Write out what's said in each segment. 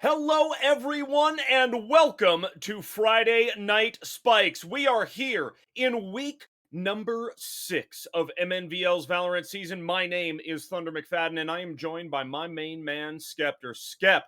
Hello, everyone, and welcome to Friday Night Spikes. We are here in week number 6 of MNVL's Valorant season. My name is Thunder McFadden, and I am joined by my main man, Skeptor. Skep,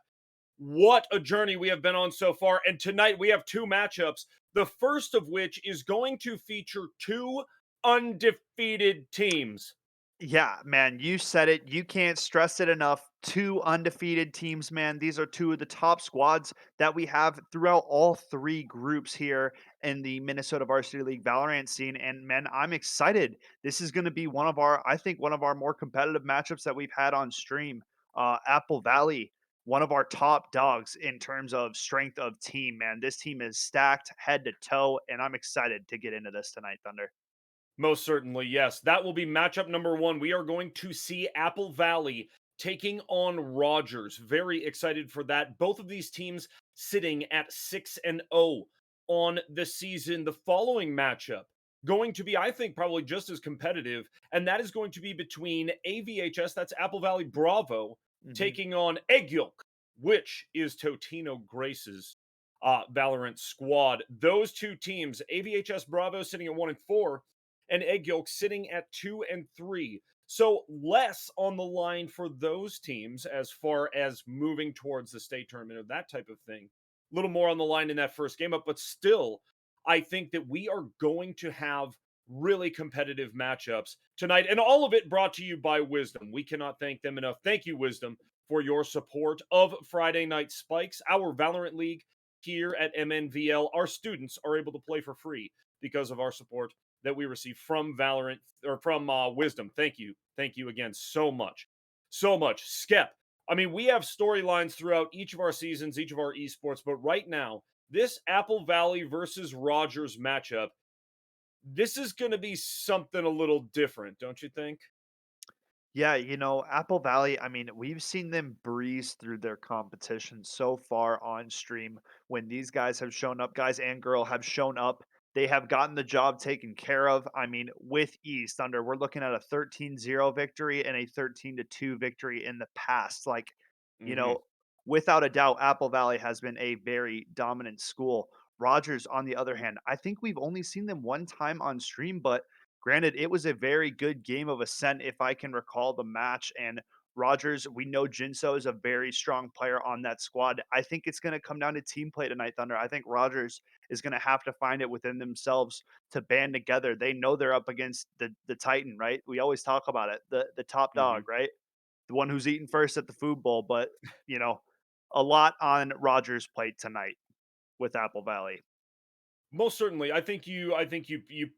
what a journey we have been on so far, and tonight we have two matchups, the first of which is going to feature two undefeated teams. Yeah, man, you said it. You can't stress it enough. Two undefeated teams, man. These are two of the top squads that we have throughout all three groups here in the Minnesota Varsity League Valorant scene. And man, I'm excited. This is going to be I think, one of our more competitive matchups that we've had on stream. Apple Valley, one of our top dogs in terms of strength of team, man. This team is stacked head to toe, and I'm excited to get into this tonight, Thunder. Most certainly, yes. That will be matchup number one. We are going to see Apple Valley taking on Rogers. Very excited for that. Both of these teams sitting at 6-0 on the season. The following matchup going to be, I think, probably just as competitive, and that is going to be between AVHS, that's Apple Valley Bravo, Mhm. taking on Egg Yolk, which is Totino Grace's Valorant squad. Those two teams, AVHS Bravo sitting at 1-4, and Egg Yolk sitting at 2-3. So less on the line for those teams as far as moving towards the state tournament or that type of thing. A little more on the line in that first game up, but still, I think that we are going to have really competitive matchups tonight, and all of it brought to you by Wisdom. We cannot thank them enough. Thank you, Wisdom, for your support of Friday Night Spikes, our Valorant League here at MNVL. Our students are able to play for free because of our support that we receive from Valorant or from Wisdom. Thank you again so much, so much. Skep. I mean, we have storylines throughout each of our seasons, each of our esports, but right now, this Apple Valley versus Rogers matchup, this is going to be something a little different, don't you think? Yeah, Apple Valley, I mean, we've seen them breeze through their competition so far on stream. When these guys have shown up, guys and girl have shown up, they have gotten the job taken care of. I mean, with ease, Thunder, we're looking at a 13-0 victory and a 13-2 victory in the past. You Hmm. know, without a doubt, Apple Valley has been a very dominant school. Rogers, on the other hand, I think we've only seen them one time on stream, but granted, it was a very good game of Ascent, if I can recall the match. And Rogers, we know Jinso is a very strong player on that squad. I think it's going to come down to team play tonight, Thunder. I think Rogers is going to have to find it within themselves to band together. They know they're up against the Titan, right? We always talk about it, the top Hmm. dog, right? The one who's eating first at the food bowl. But you know, a lot on Rogers' plate tonight with Apple Valley. Most certainly. I think you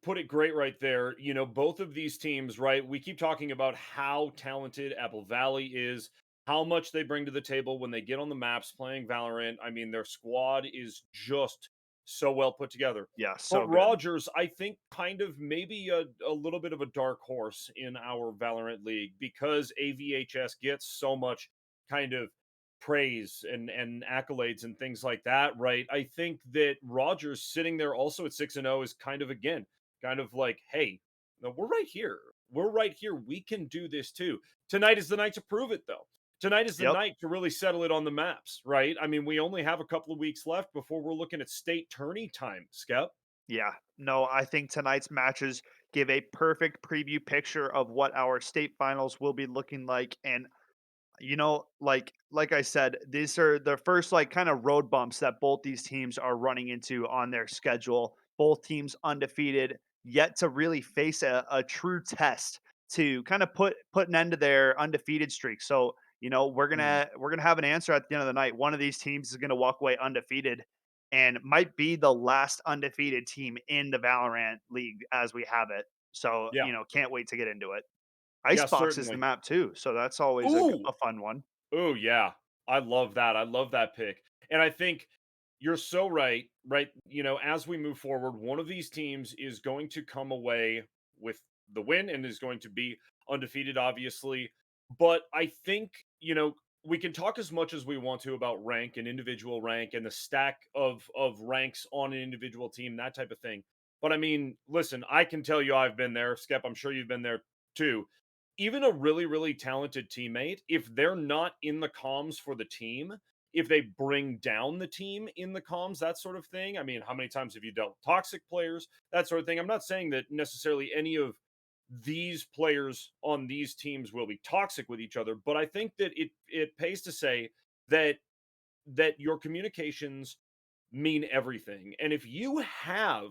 put it great right there. You know, both of these teams, right? We keep talking about how talented Apple Valley is, how much they bring to the table when they get on the maps playing Valorant. I mean, their squad is just so well put together. Yeah, But so good. Rogers, I think, kind of maybe a little bit of a dark horse in our Valorant league because AVHS gets so much kind of praise and accolades and things like that, right? I think that Rogers sitting there also at 6-0 is kind of again, kind of like, hey, no, we're right here. We're right here. We can do this too. Tonight is the night to prove it though. Tonight is the Yep. night to really settle it on the maps, right? I mean, we only have a couple of weeks left before we're looking at state tourney time, Skep. Yeah. No, I think tonight's matches give a perfect preview picture of what our state finals will be looking like. And like I said, these are the first like kind of road bumps that both these teams are running into on their schedule. Both teams undefeated, yet to really face a true test to kind of put an end to their undefeated streak. So, we're gonna have an answer at the end of the night. One of these teams is gonna walk away undefeated and might be the last undefeated team in the Valorant league as we have it. So, Yeah. can't wait to get into it. Yeah, Icebox is the certainly. map too, so that's always Ooh, a fun one. oh yeah. I love that. I love that pick. And I think you're so right, right? You know, as we move forward, one of these teams is going to come away with the win and is going to be undefeated, obviously. But I think, you know, we can talk as much as we want to about rank and individual rank and the stack of ranks on an individual team, that type of thing. But I mean, listen, I can tell you I've been there. Skep, I'm sure you've been there too. Even a really, really talented teammate, if they're not in the comms for the team, if they bring down the team in the comms, that sort of thing. I mean, how many times have you dealt with toxic players, that sort of thing? I'm not saying that necessarily any of these players on these teams will be toxic with each other, but I think that it pays to say that your communications mean everything. And if you have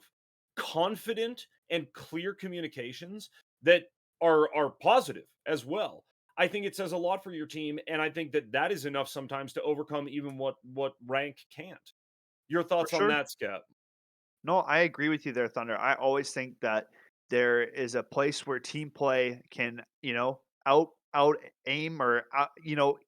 confident and clear communications that are positive as well, I think it says a lot for your team, and I think that that is enough sometimes to overcome even what rank can't. Your For thoughts on sure. that, Scap? No, I agree with you there, Thunder. I always think that there is a place where team play can, out aim or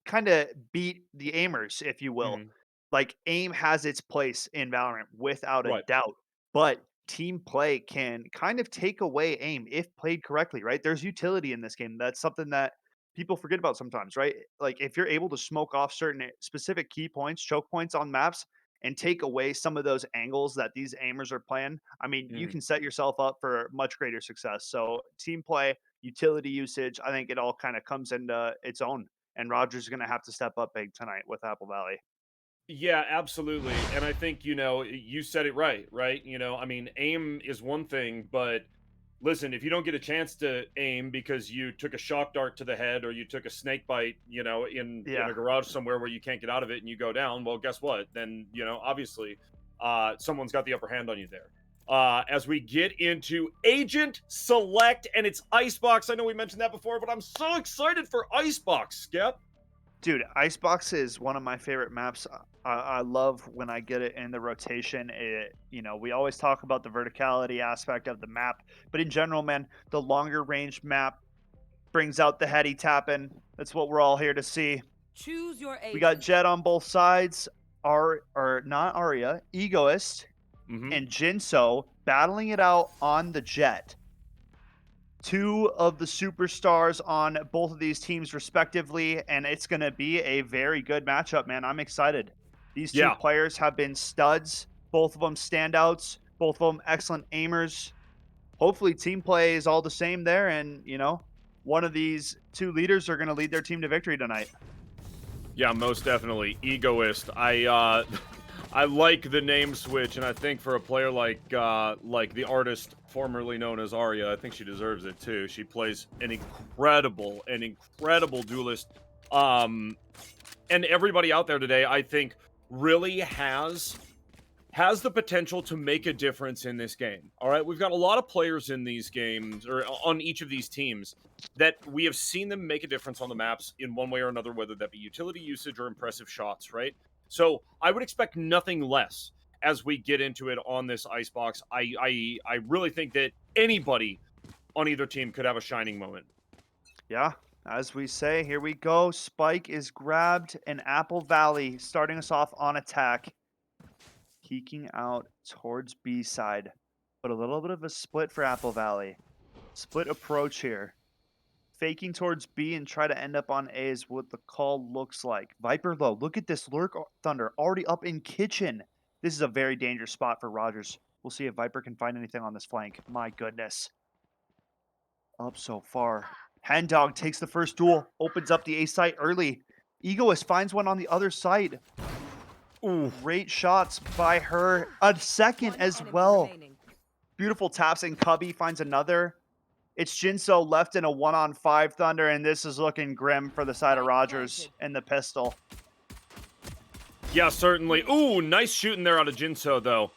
kind of beat the aimers, if you will. Mhm. Like aim has its place in Valorant without a Right. doubt, but team play can kind of take away aim if played correctly, right? There's utility in this game. That's something that people forget about sometimes, right? Like if you're able to smoke off certain specific key points, choke points on maps, and take away some of those angles that these aimers are playing, I mean, you Mhm. can set yourself up for much greater success. So team play, utility usage, I think it all kind of comes into its own. And Rogers is going to have to step up big tonight with Apple Valley. Yeah, absolutely. And I think, you said it right, right? I mean, aim is one thing, but listen, if you don't get a chance to aim because you took a shock dart to the head or you took a snake bite, in Yeah. a garage somewhere where you can't get out of it and you go down, well, guess what? Then, obviously, someone's got the upper hand on you there. As we get into Agent Select and it's Icebox. I know we mentioned that before, but I'm so excited for Icebox, Skip. Dude, Icebox is one of my favorite maps. I love when I get it in the rotation. We always talk about the verticality aspect of the map, but in general, man, the longer range map brings out the heady tapping. That's what we're all here to see. Choose your We got agent. Jet on both sides, or not Arya, Egoist, Hmm. and Jinso battling it out on the Jet. Two of the superstars on both of these teams respectively, and it's going to be a very good matchup, man. I'm excited. These two Yeah. players have been studs, both of them standouts, both of them excellent aimers. Hopefully team play is all the same there, and one of these two leaders are going to lead their team to victory tonight. Yeah, most definitely. Egoist. I like the name switch, and I think for a player like the artist formerly known as Arya, I think she deserves it too. She plays an incredible duelist. Um, and everybody out there today, I think, really has the potential to make a difference in this game. All right, we've got a lot of players in these games or on each of these teams that we have seen them make a difference on the maps in one way or another, whether that be utility usage or impressive shots, right? So I would expect nothing less as we get into it on this Icebox. I really think that anybody on either team could have a shining moment. Yeah, as we say, here we go. Spike is grabbed, and Apple Valley starting us off on attack. Peeking out towards B side, but a little bit of a split for Apple Valley. Split approach here. Faking towards B and try to end up on A is what the call looks like. Viper low. Look at this Lurk Thunder already up in kitchen. This is a very dangerous spot for Rogers. We'll see if Viper can find anything on this flank. My goodness. Up so far. Hen Dog takes the first duel, opens up the A site early. Egoist finds one on the other side. Ooh, Great shots by her. A second One as enemy well. remaining. Beautiful taps, and Cubby finds another. It's Jinso left in a 1-on-5 Thunder, and this is looking grim for the side of Spike Rogers planted. and the pistol. yeah, certainly. Ooh, nice shooting there out of Jinso, though.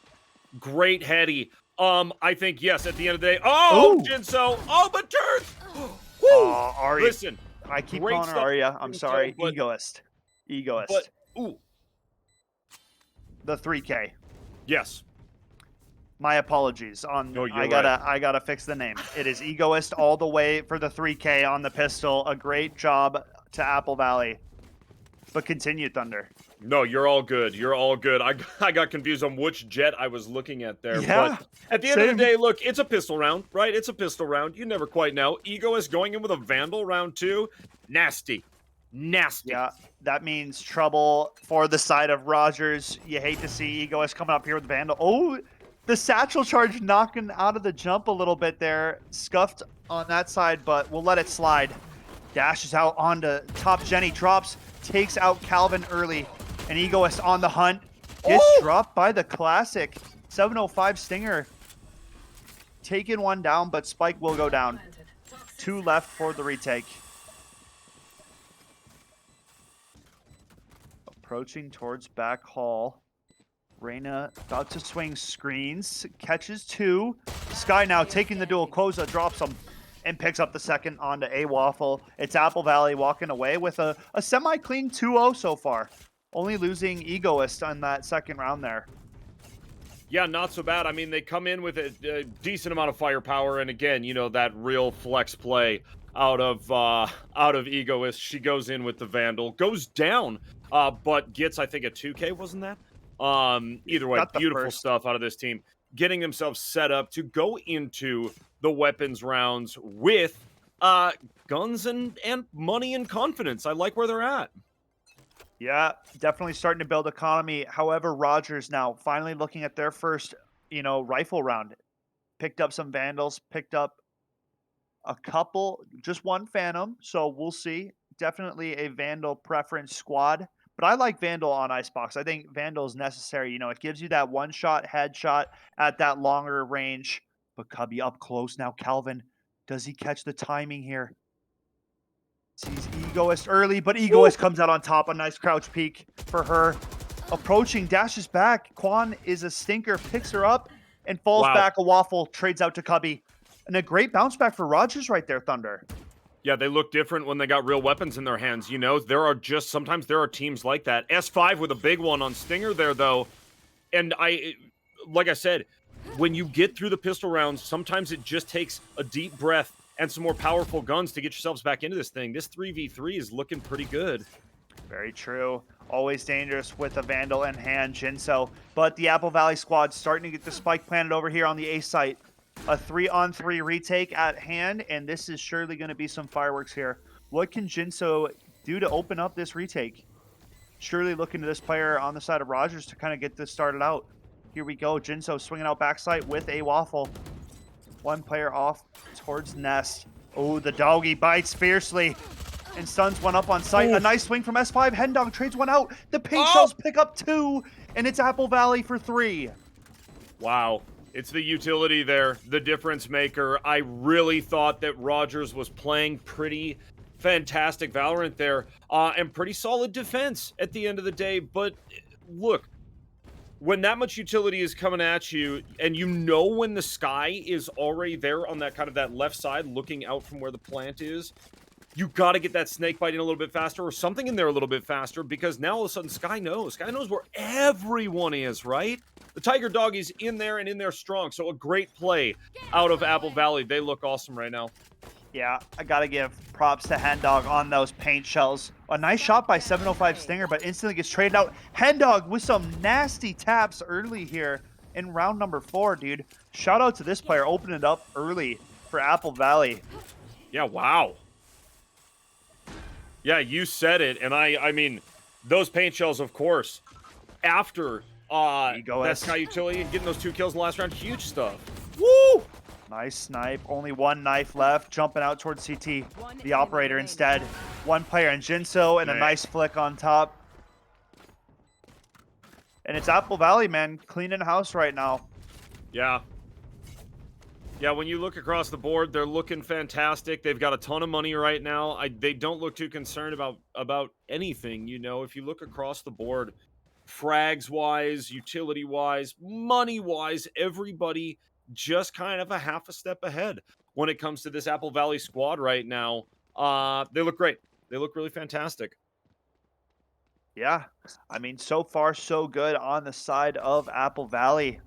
Great heady. I think yes. At the end of the day, oh, Ooh. Jinso, oh, but turns. Woo! Oh, Ari. Listen, I keep great calling her stuff, Arya. I'm Jinso, sorry. Egoist. but Egoist. ooh, The 3K. yes. My apologies. No, I you're right. gotta fix the name. It is Egoist all the way for the 3K on the pistol. A great job to Apple Valley. But continue, Thunder. No, you're all good. You're all good. I got confused on which jet I was looking at there, Yeah. but at the end of the Same. day, look, it's a pistol round, right? It's a pistol round. You never quite know. Ego is going in with a Vandal round 2. Nasty. Nasty. Yeah, that means trouble for the side of Rogers. You hate to see Egoist coming up here with Vandal. Oh, the satchel charge knocking out of the jump a little bit there. Scuffed on that side, but we'll let it slide. Dashes out onto top. Jenny drops, takes out Calvin early. And Egoist on the hunt. Gets dropped by the classic. 705 Stinger. Taking one down, but Spike will go down. 2 left for the retake. Approaching towards back hall. Reyna about to swing screens. Catches 2. Sky now taking the duel. Koza drops him and picks up the second onto A Waffle. It's Apple Valley walking away with a semi-clean 2-0 so far. Only losing Egoist on that second round there. Yeah, not so bad. I mean, they come in with a decent amount of firepower, and again, you know, that real flex play out of Egoist. She goes in with the Vandal, goes down, but gets, I think, a 2K, wasn't that? Either way, beautiful stuff out of this team, getting themselves set up to go into the weapons rounds with guns and money and confidence. I like where they're at. Yeah, definitely starting to build economy. However, Rogers now finally looking at their first, rifle round. Picked up some Vandals, picked up a couple, just one Phantom. So we'll see. Definitely a Vandal preference squad. But I like Vandal on Icebox. I think Vandal is necessary. It gives you that one-shot headshot at that longer range. But Cubby up close now. Calvin, does he catch the timing here? Sees Egoist early, but Egoist comes out on top. A nice crouch peek for her. Approaching, dashes back. Quan is a stinker, picks her up, and falls back. A Waffle trades out to Cubby. And a great bounce back for Rogers right there, Thunder. Yeah, they look different when they got real weapons in their hands. Sometimes there are teams like that. S5 with a big one on Stinger there, though. And like I said, when you get through the pistol rounds, sometimes it just takes a deep breath and some more powerful guns to get yourselves back into this thing. This 3v3 is looking pretty good. Very true. Always dangerous with a Vandal in hand, Jinso. But the Apple Valley squad starting to get the spike planted over here on the A site. A 3-on-3 retake at hand, and this is surely going to be some fireworks here. What can Jinso do to open up this retake? Surely looking to this player on the side of Rogers to kind of get this started out. Here we go. Jinso swinging out backside with a Waffle. One player off towards Nest. Oh, the doggy bites fiercely and stuns one up on site. A nice swing from S5. Hendog trades one out. The paint shells pick up 2, and it's Apple Valley for 3. Wow. It's the utility there, the difference maker. I really thought that Rogers was playing pretty fantastic Valorant there, and pretty solid defense at the end of the day. But look, when that much utility is coming at you, and you know when the Sky is already there on that kind of that left side, looking out from where the plant is, you got to get that snake bite in a little bit faster, or something in there a little bit faster, because now all of a sudden Sky knows where everyone is, right? The Tiger Dog is in there and in there strong, so a great play out of Apple Valley. They look awesome right now. Yeah, I got to give props to Hendog on those paint shells. A nice shot by 705 Stinger, but instantly gets traded out. Hendog with some nasty taps early here in round number 4, dude. Shout out to this player, opening it up early for Apple Valley. Yeah, wow. Yeah, you said it, and I mean, those paint shells, of course, after that Sky utility and getting those 2 kills in the last round, huge stuff. Woo! Nice snipe. Only one knife left. Jumping out towards CT. The operator instead. One player in Jinso and a nice flick on top. And it's Apple Valley, man. Cleaning house right now. Yeah. Yeah, when you look across the board, they're looking fantastic. They've got a ton of money right now. They don't look too concerned about anything, If you look across the board, frags-wise, utility-wise, money-wise, everybody just kind of a half a step ahead when it comes to this Apple Valley squad right now. They look great. They look really fantastic. Yeah, I mean, so far so good on the side of Apple Valley.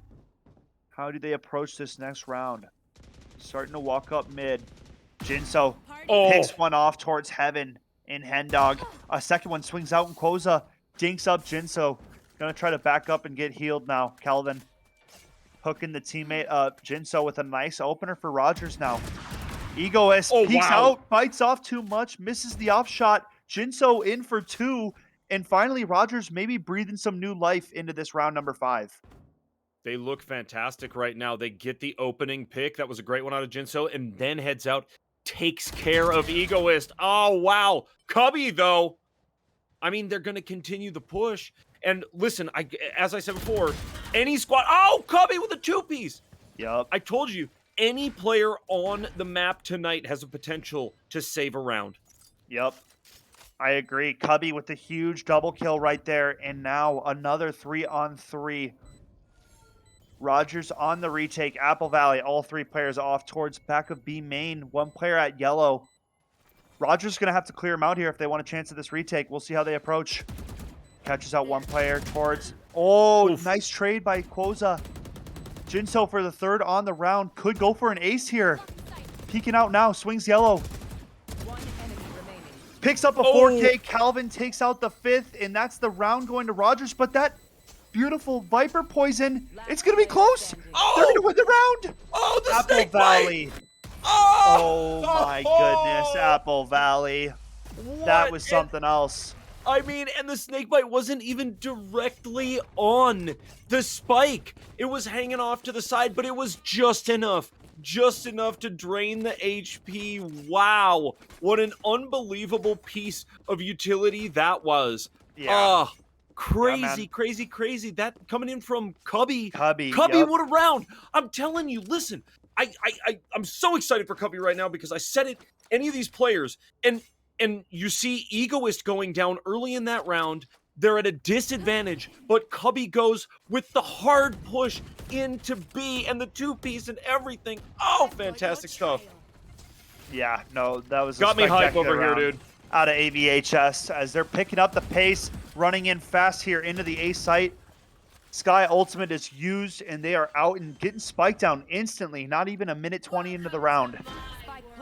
How do they approach this next round? Starting to walk up mid. Jinso picks one off towards Heaven in Hendog. A second one swings out in Koza. Dinks up Jinso. Gonna try to back up and get healed now. Calvin hooking the teammate up. Jinso with a nice opener for Rogers now. Egoist peeks out, bites off too much, misses the off shot. Jinso in for 2. And finally, Rogers maybe breathing some new life into this round number 5. They look fantastic right now. They get the opening pick. That was a great one out of Jinso, and then heads out, takes care of Egoist. Oh, wow. Cubby, though, I mean, they're going to continue the push, And listen, as I said before, any squad. Oh, Cubby with a 2-piece. Yep. I told you, any player on the map tonight has a potential to save a round. Yep. I agree. Cubby with the huge double kill right there. And now another 3-on-3. Rogers on the retake. Apple Valley, all 3 players off towards back of B main. 1 player at yellow. Rogers going to have to clear him out here if they want a chance at this retake. We'll see how they approach. Catches out 1 player towards... Oh, Oof. Nice trade by Quoza. Jinso for the 3rd on the round. Could go for an ace here. Peeking out now. Swings yellow. Picks up a 4K. Calvin takes out the 5th, and that's the round going to Rogers. But that beautiful Viper poison, it's going to be close. Oh! They're going to win the round. Oh, the Apple snake Valley. bite! Oh my goodness, Apple Valley. What? That was something else. I mean, and the snakebite wasn't even directly on the spike. It was hanging off to the side, but it was just enough to drain the HP. Wow, what an unbelievable piece of utility that was. Yeah. Crazy, crazy. That coming in from Cubby. Cubby, Yep. What a round. I'm telling you, listen, I'm so excited for Cubby right now because I said it, any of these players, and you see Egoist going down early in that round. They're at a disadvantage, but Cubby goes with the hard push into B and the 2-piece and everything. Oh, fantastic stuff. Yeah, no, that was Got me hype over here, dude. Out of AVHS as they're picking up the pace, running in fast here into the A site. Sky Ultimate is used, and they are out and getting spiked down instantly. Not even a minute 20 into the round.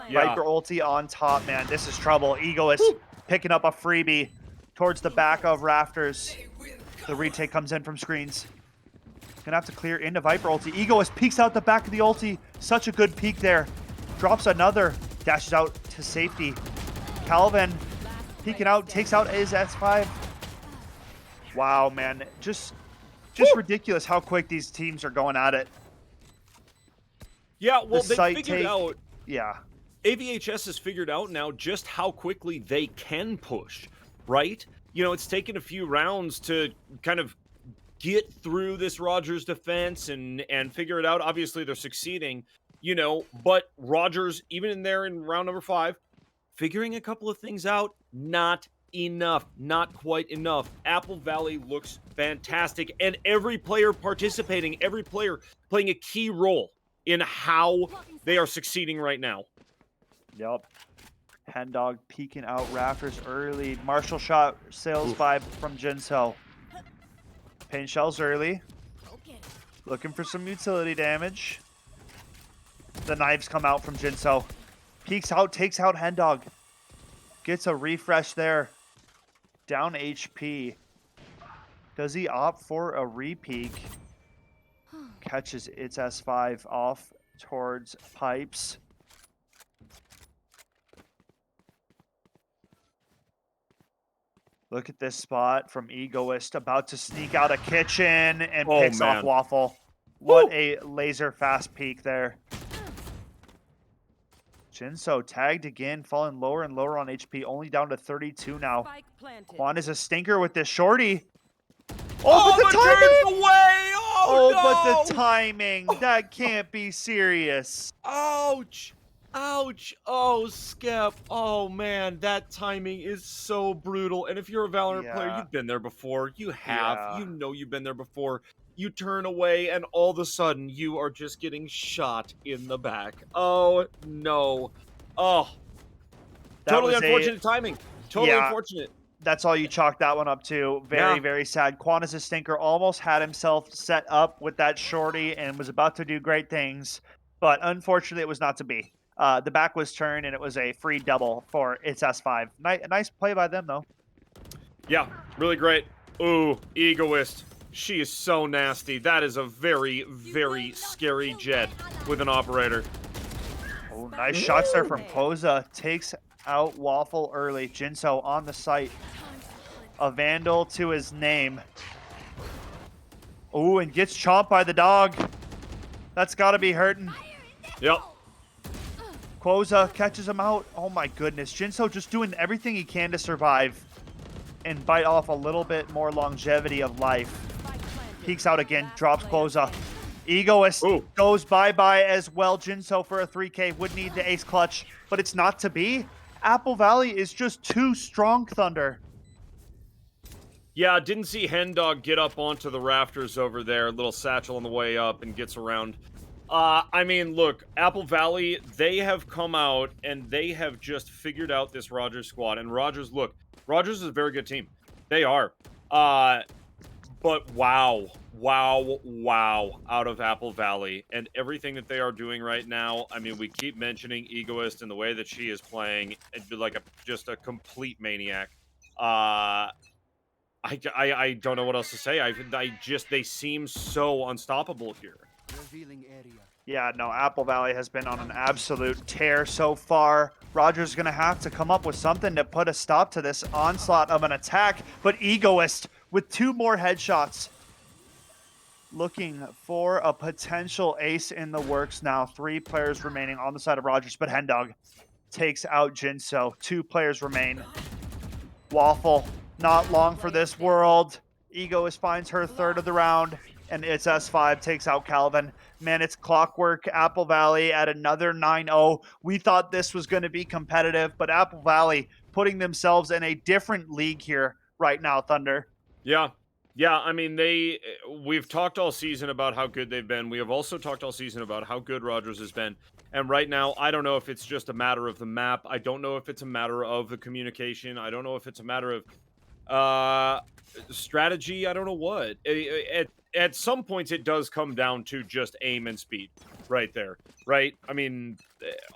Yeah. Viper ulti on top, man. This is trouble. Egoist picking up a freebie towards the back of Rafters. The retake comes in from screens. Gonna have to clear into Viper ulti. Egoist peeks out the back of the ulti. Such a good peek there. Drops another. Dashes out to safety. Calvin peeking out. Takes out his S5. Wow, man. Just ridiculous how quick these teams are going at it. Yeah, well, The they figured out. Yeah. AVHS has figured out now just how quickly they can push, right? You know, it's taken a few rounds to kind of get through this Rogers defense and figure it out. Obviously, they're succeeding, you know, but Rogers, even in there in round number 5, figuring a couple of things out, not enough, not quite enough. Apple Valley looks fantastic, and every player participating, every player playing a key role in how they are succeeding right now. Yep. Hendog peeking out Rafters early. Marshall shot sales vibe from Jinso. Pain shells early. Looking for some utility damage. The knives come out from Jinso. Peeks out, takes out Hendog. Gets a refresh there. Down HP. Does he opt for a repeak? Catches its S5 off towards pipes. Look at this spot from Egoist, about to sneak out a kitchen and picks off Waffle. What a laser fast peek there. Jinso tagged again, falling lower and lower on HP, only down to 32 now. Quan is a stinker with this shorty. Oh, but the timing! Away! Oh, no! But the timing. That can't be serious. Ouch! Ouch! Oh, Skep. Oh, man, that timing is so brutal. And if you're a Valorant player, you've been there before. You have. Yeah. You know you've been there before. You turn away, and all of a sudden, you are just getting shot in the back. Oh, no. Oh. Totally unfortunate timing. Totally unfortunate. That's all you chalk that one up to. Very, very sad. Quan is a stinker. Almost had himself set up with that shorty and was about to do great things. But unfortunately, it was not to be. The back was turned, and it was a free double for its S5. Nice play by them, though. Yeah, really great. Ooh, Egoist. She is so nasty. That is a very, very scary jet with an operator. Oh, nice shots there from Poza. Takes out Waffle early. Jinso on the site. A Vandal to his name. Oh, and gets chomped by the dog. That's got to be hurting. Yep. Quoza catches him out. Oh my goodness. Jinso just doing everything he can to survive. and bite off a little bit more longevity of life. Peeks out again, drops Cloza. Egoist goes bye-bye as well. Jinso for a 3K would need the ace clutch, but it's not to be. Apple Valley is just too strong, Thunder. Yeah, didn't see Hendog get up onto the rafters over there. Little satchel on the way up and gets around. I mean, look, Apple Valley, they have come out and they have just figured out this Rogers squad. And Rogers, look, Rogers is a very good team. They are. But wow out of Apple Valley and everything that they are doing right now. I mean, we keep mentioning Egoist and the way that she is playing, like just a complete maniac. I don't know what else to say. They seem so unstoppable here. Yeah, no, Apple Valley has been on an absolute tear so far. Rogers going to have to come up with something to put a stop to this onslaught of an attack, but Egoist with 2 more headshots. Looking for a potential ace in the works now. 3 players remaining on the side of Rogers, but Hendog takes out Jinso. 2 players remain. Waffle, not long for this world. Egoist finds her 3rd of the round, and it's S5 takes out Calvin. Man, it's clockwork. Apple Valley at another 9-0. We thought this was going to be competitive, but Apple Valley putting themselves in a different league here right now, Thunder. Yeah. I mean, we've talked all season about how good they've been. We have also talked all season about how good Rogers has been. And right now, I don't know if it's just a matter of the map. I don't know if it's a matter of the communication. I don't know if it's a matter of strategy. I don't know what. At some points, it does come down to just aim and speed right there, right? I mean,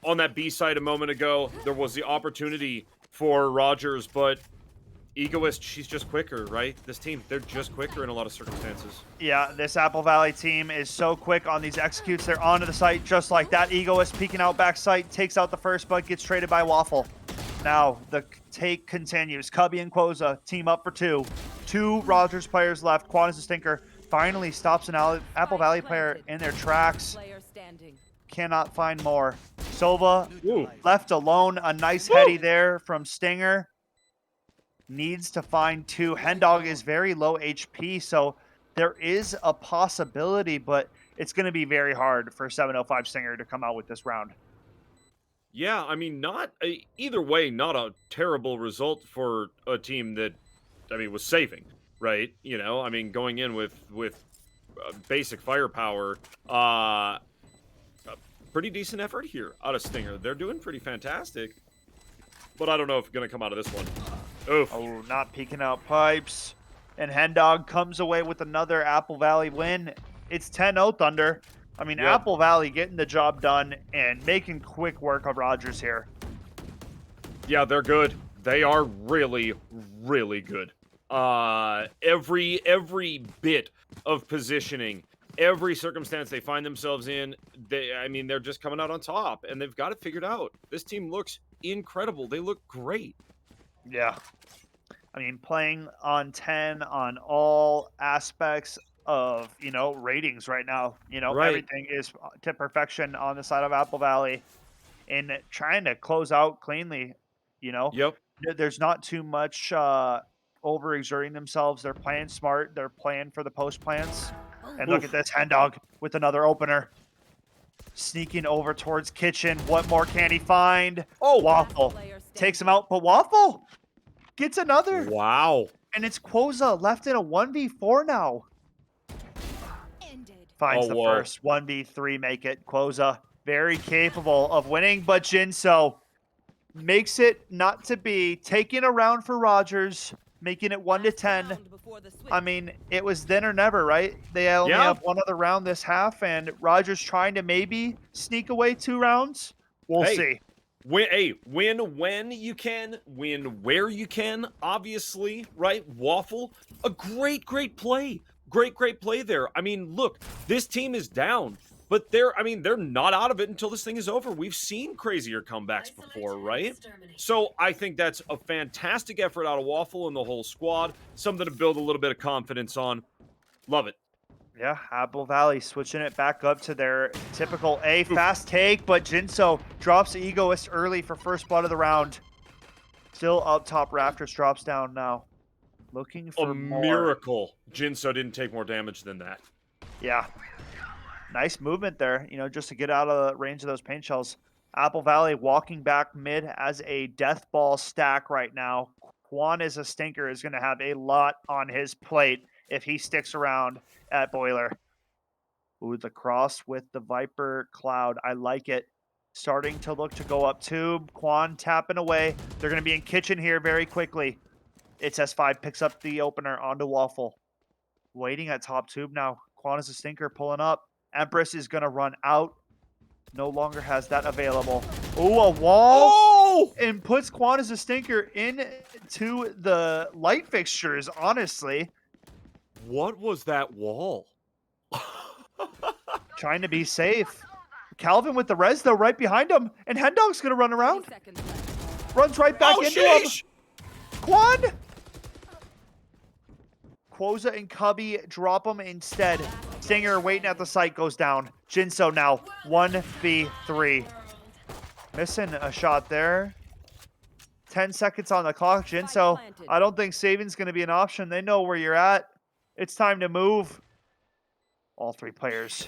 on that B side a moment ago, there was the opportunity for Rogers, but Egoist, she's just quicker, right? This team, they're just quicker in a lot of circumstances. Yeah, this Apple Valley team is so quick on these executes. They're onto the site just like that. Egoist peeking out back site, takes out the first, but gets traded by Waffle. Now, the take continues. Cubby and Quoza team up for 2. 2 Rogers players left. Quan is a stinker. Finally stops an Apple Valley player in their tracks. Cannot find more. Sova left alone. A nice heady there from Stinger. Needs to find 2. Hendog is very low HP, so there is a possibility, but it's going to be very hard for 705 Stinger to come out with this round. Yeah, I mean, either way, not a terrible result for a team that, I mean, was saving, right? You know, I mean, going in with basic firepower, a pretty decent effort here out of Stinger. They're doing pretty fantastic, but I don't know if it's going to come out of this one. Oof. Oh, not peeking out pipes. And Hendog comes away with another Apple Valley win. It's 10-0 Thunder. I mean, Apple Valley getting the job done and making quick work of Rogers here. Yeah, they're good. They are really, really good. Every bit of positioning, every circumstance they find themselves in, they're just coming out on top, and they've got it figured out. This team looks incredible. They look great. Yeah. I mean, playing on 10 on all aspects of, ratings right now. Everything is to perfection on the side of Apple Valley and trying to close out cleanly, Yep. There's not too much overexerting themselves. They're playing smart. They're playing for the post plants. And look at this, Hendog with another opener. Sneaking over towards Kitchen. What more can he find? Oh, Waffle takes him out, but Waffle gets another. Wow. And it's Quoza left in a 1v4 now. Finds the first 1v3 make it. Quoza very capable of winning, but Jinso makes it not to be. Taking a round for Rogers, making it 1-10. I mean, it was then or never, right? They only have one other round this half, and Rogers trying to maybe sneak away 2 rounds. We'll see. Win when you can, win where you can, obviously, right? Waffle, a great play. Great play there. I mean, look, this team is down, but they're not out of it until this thing is over. We've seen crazier comebacks before, right? So I think that's a fantastic effort out of Waffle and the whole squad. Something to build a little bit of confidence on. Love it. Yeah, Apple Valley switching it back up to their typical A fast take, but Jinso drops Egoist early for first blood of the round. Still up top, Raptors drops down now. Looking A for more. miracle Jinso didn't take more damage than that. Yeah. Nice movement there, you know, just to get out of the range of those paint shells. Apple Valley walking back mid as a death ball stack right now. Quan is a stinker, is going to have a lot on his plate if he sticks around at Boiler. Ooh, the cross with the Viper Cloud. I like it. Starting to look to go up tube. Quan tapping away. They're going to be in kitchen here very quickly. It's S5 picks up the opener onto Waffle. Waiting at top tube now. Quan is a stinker pulling up. Empress is going to run out. No longer has that available. Ooh, a wall. Oh! And puts Quan as a stinker into the light fixtures, honestly. What was that wall? Trying to be safe. Calvin with the res, though, right behind him. And Hendog's going to run around. Runs right back into him. Quan! Quoza and Cubby drop him instead. Stinger waiting at the site goes down. Jinso now 1v3. Missing a shot there. 10 seconds on the clock. Jinso, I don't think saving's going to be an option. They know where you're at. It's time to move. All three players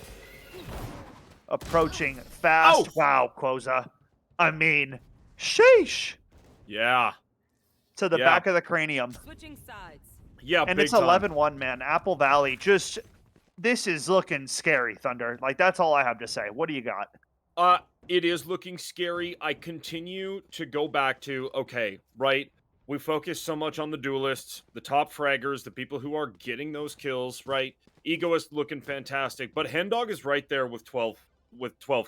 approaching fast. Oh! Wow, Quoza. I mean, sheesh. Yeah. To the back of the cranium. Switching sides. Yeah, And big it's time. 11-1, man. Apple Valley just, this is looking scary, Thunder. Like, that's all I have to say. What do you got? It is looking scary. I continue to go back to, okay, right? We focus so much on the duelists, the top fraggers, the people who are getting those kills, right? Egoist looking fantastic, but Hendog is right there with 12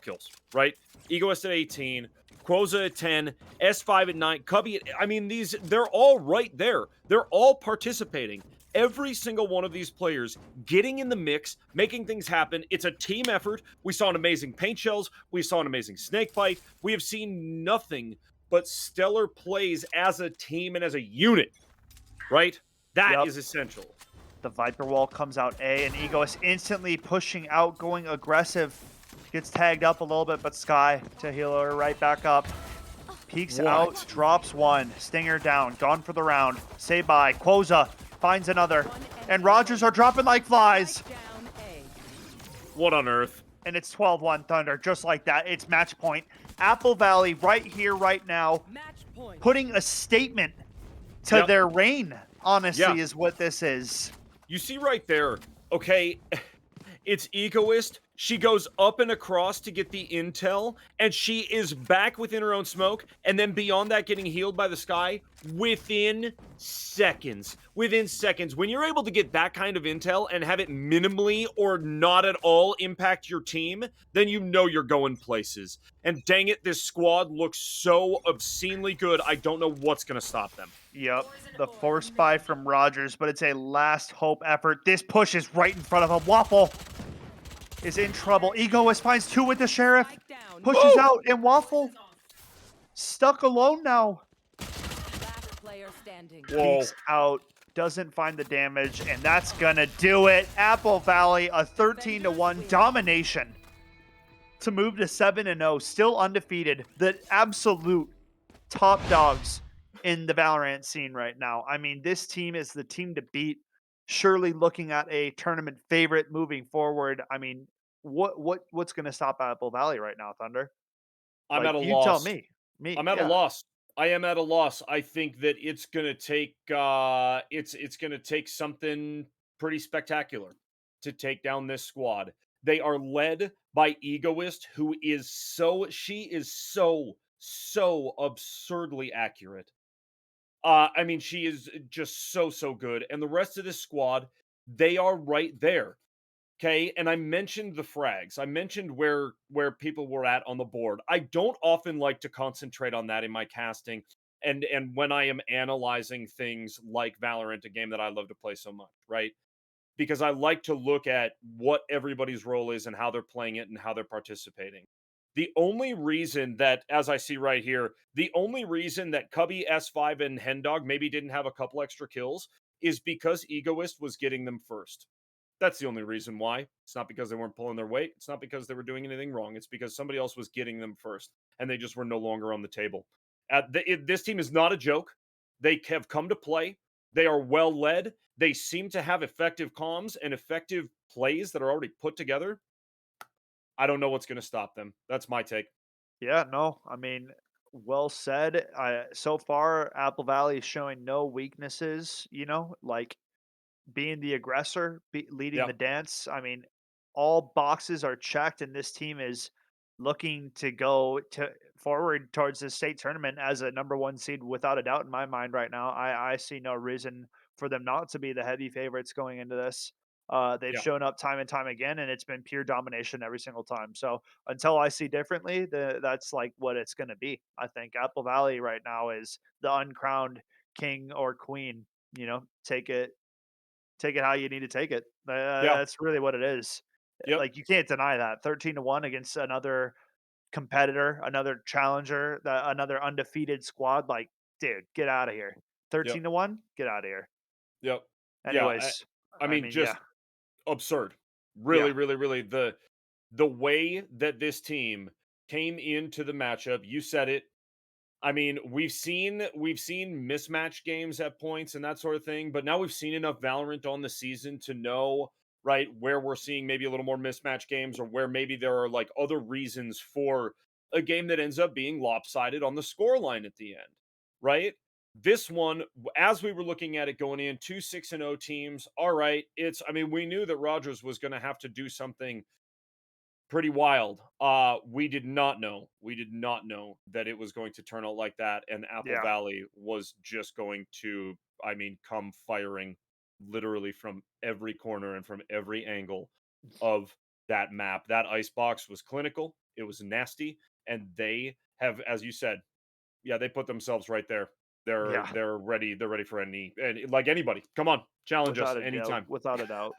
kills, right? Egoist at 18, Quoza at 10, S5 at 9, Cubby at, I mean, they're all right there. They're all participating. Every single one of these players getting in the mix, making things happen. It's a team effort. We saw an amazing paint shells. We saw an amazing snake bite. We have seen nothing but stellar plays as a team and as a unit, right? That is essential. The Viper wall comes out A, and Egoist instantly pushing out, going aggressive. Gets tagged up a little bit, but Sky to heal her right back up. Peeks out, drops one. Stinger down, gone for the round. Say bye. Quoza finds another. And Rogers are dropping like flies. What on earth? And it's 12-1 Thunder, just like that. It's match point. Apple Valley right here, right now, putting a statement to their reign, honestly, is what this is. You see right there, okay, it's Egoist. She goes up and across to get the intel, and she is back within her own smoke, and then beyond that getting healed by the Sky within seconds. Within seconds. When you're able to get that kind of intel and have it minimally or not at all impact your team, then you know you're going places. And dang it, this squad looks so obscenely good, I don't know what's going to stop them. Yep, the force buy from Rogers, but it's a last hope effort. This push is right in front of him. Waffle is in trouble. Egoist finds two with the Sheriff. Pushes out, and Waffle stuck alone now. Peeks out, doesn't find the damage, and that's gonna do it. Apple Valley, a 13-1 domination to move to 7-0, still undefeated. The absolute top dogs in the Valorant scene right now. I mean, this team is the team to beat. Surely looking at a tournament favorite moving forward. I mean, what's going to stop Apple Valley right now, Thunder? I'm like, at a you loss. Tell me. I'm at a loss. I am at a loss. I think that it's gonna take it's gonna take something pretty spectacular to take down this squad. They are led by Egoist, who is she is so absurdly accurate. I mean, she is just so good. And the rest of this squad, they are right there. Okay, and I mentioned the frags. I mentioned where people were at on the board. I don't often like to concentrate on that in my casting and when I am analyzing things like Valorant, a game that I love to play so much, right? Because I like to look at what everybody's role is and how they're playing it and how they're participating. The only reason that, as I see right here, the only reason that Cubby, S5, and Hendog maybe didn't have a couple extra kills is because Egoist was getting them first. That's the only reason why. It's not because they weren't pulling their weight. It's not because they were doing anything wrong. It's because somebody else was getting them first, and they just were no longer on the table. This team is not a joke. They have come to play. They are well led. They seem to have effective comms and effective plays that are already put together. I don't know what's going to stop them. That's my take. Yeah, no, I mean, well said. So far, Apple Valley is showing no weaknesses, like being the aggressor, leading Yep. the dance. I mean, all boxes are checked, and this team is looking to go to forward towards the state tournament as a number one seed without a doubt in my mind right now. I see no reason for them not to be the heavy favorites going into this. They've Yeah. shown up time and time again, and it's been pure domination every single time. So until I see differently, that's like what it's going to be. I think Apple Valley right now is the uncrowned king or queen. Take it how you need to take it. Yeah. That's really what it is. Yep. Like, you can't deny that 13-1 against another competitor, another challenger, another undefeated squad. Like, dude, get out of here. Yep. 13-1, get out of here. Yep. Yeah. Anyways, I I mean, mean, yeah, just absurd. yeah, Really, really, really. The way that this team came into the matchup, you said it. I mean, we've seen mismatch games at points and that sort of thing, but now we've seen enough Valorant on the season to know, right, where we're seeing maybe a little more mismatch games or where maybe there are like other reasons for a game that ends up being lopsided on the score line at the end, right? This one, as we were looking at it going in, 2-6-0 teams. All right, I mean, we knew that Rogers was going to have to do something pretty wild. We did not know. We did not know that it was going to turn out like that, and Apple yeah, Valley was just going to, I mean, come firing literally from every corner and from every angle of that map. That icebox was clinical. It was nasty, and they have, as you said, yeah, they put themselves right there. yeah, They're ready. They're ready for any and like anybody. Come on, challenge us anytime. without a doubt.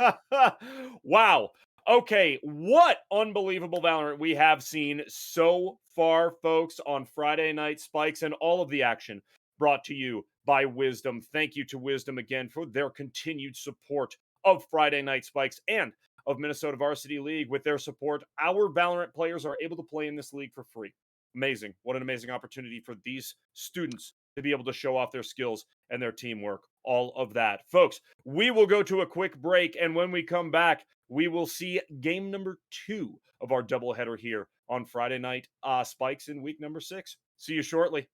Wow. Okay, what unbelievable Valorant we have seen so far, folks, on Friday Night Spikes and all of the action brought to you by Wisdom. Thank you to Wisdom again for their continued support of Friday Night Spikes and of Minnesota Varsity League. With their support, our Valorant players are able to play in this league for free. Amazing. What an amazing opportunity for these students to be able to show off their skills and their teamwork. All of that. Folks, we will go to a quick break. And when we come back, we will see game number 2 of our doubleheader here on Friday night spikes in week number 6. See you shortly.